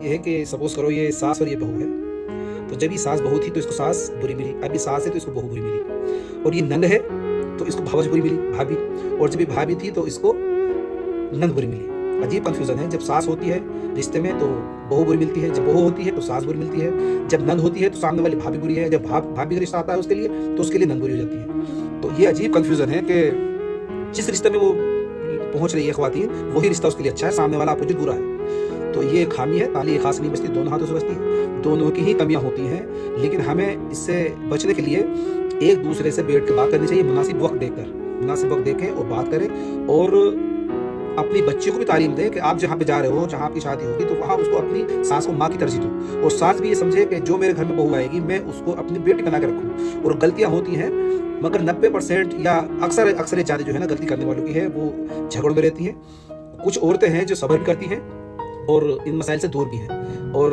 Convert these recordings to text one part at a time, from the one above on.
ये है कि सपोज करो ये सास और ये बहू है। तो जब ये सास बहू थी तो इसको सास बुरी मिली, अब ये सास है तो इसको बहू बुरी मिली। और ये नंद है तो इसको भावज बुरी मिली, भाभी। और जब ये भाभी थी तो इसको नंद बुरी मिली। अजीब कंफ्यूजन है। जब सास होती है रिश्ते में तो बहू बुरी मिलती है, जब बहू होती है तो सास बुरी मिलती है, जब नंद होती है तो सामने वाली भाभी बुरी है, जब भाभी का रिश्ता आता है उसके लिए तो उसके लिए नंद बुरी हो जाती है। तो ये अजीब कंफ्यूजन है कि जिस रिश्ते में वो पहुंच रही है ख्वातीन वही रिश्ता उसके लिए अच्छा है, सामने वाला अपोजिट बुरा है। तो ये खामी है, ताली एक खास नहीं बचती, दोनों हाथों से बचती है, दोनों की ही कमियां होती हैं। लेकिन हमें इससे बचने के लिए एक दूसरे से बैठ के बात करनी चाहिए, मुनासिब वक्त देके और बात करें। और अपनी बच्ची को भी तालीम दें कि आप जहाँ पे जा रहे हो, जहाँ आपकी शादी होगी तो वहाँ उसको अपनी सास को माँ की तरजीह दो। और सास भी ये समझे कि जो मेरे घर में बहू आएगी मैं उसको अपनी बेटी बना के रखूँ। और गलतियाँ होती हैं मगर 90% या अक्सर ज़्यादा जो है ना गलती करने वालों की है वो झगड़ों में रहती हैं। कुछ औरतें हैं जो सब्र भी करती हैं और इन मसाइल से दूर भी हैं और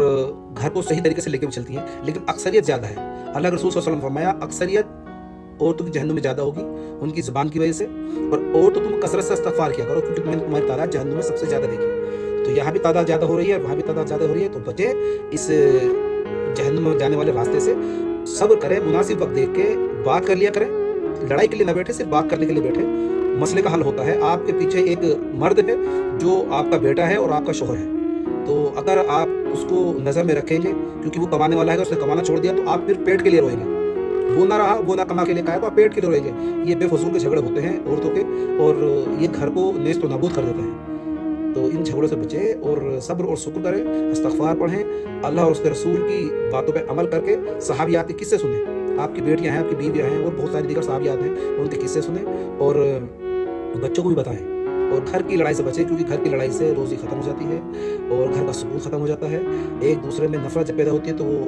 घर को सही तरीके से लेकर भी चलती हैं, लेकिन अक्सरियत ज़्यादा है। अल्लाह रसूल सल्लल्लाहु अलैहि वसल्लम फरमाया अक्सरियत औरतों की जहन्नुम में ज़्यादा होगी उनकी ज़ुबान की वजह से, और तो तुम कसरत से इस्तिग़फ़ार किया करो क्योंकि मैंने तुम्हारी तादाद जहन्नुम में सबसे ज़्यादा देखी। तो यहाँ भी तादाद ज़्यादा हो रही है, वहाँ भी तादाद ज़्यादा हो रही है। तो बचे इस जहन्नुम में जाने वाले रास्ते से, सब्र करें, मुनासिब वक्त देख के बात कर लिया करें। लड़ाई के लिए ना बैठे, सिर्फ बात करने के लिए बैठे, मसले का हल होता है। आपके पीछे एक मर्द है जो आपका बेटा है और आपका शौहर है। तो अगर आप उसको नज़र में रखेंगे क्योंकि वो कमाने वाला है, उसने कमाना छोड़ दिया तो आप फिर पेट के लिए रोएंगे। वो ना रहा, वो ना कमा के लेकर आया तो आप पेट के लिए रोएंगे। ये बेफजूल के झगड़े होते हैं औरतों के और ये घर को नेस्त व नाबूद कर देते हैं। तो इन झगड़ों से बचें और सब्र और शुक्र करें, इस्तिग़फ़ार पढ़ें, अल्लाह और उसके रसूल की बातों पर अमल करके सहाबियात के किस्से सुने। आपकी बेटियां हैं, आपकी बीवियां हैं और बहुत सारी दीगर सहाबियात हैं, उनके किस्से सुने और बच्चों को भी बताएं। और घर की लड़ाई से बचें क्योंकि घर की लड़ाई से रोज़ी ख़त्म हो जाती है और घर का सुकून ख़त्म हो जाता है। एक दूसरे में नफ़रत जब पैदा होती है तो वो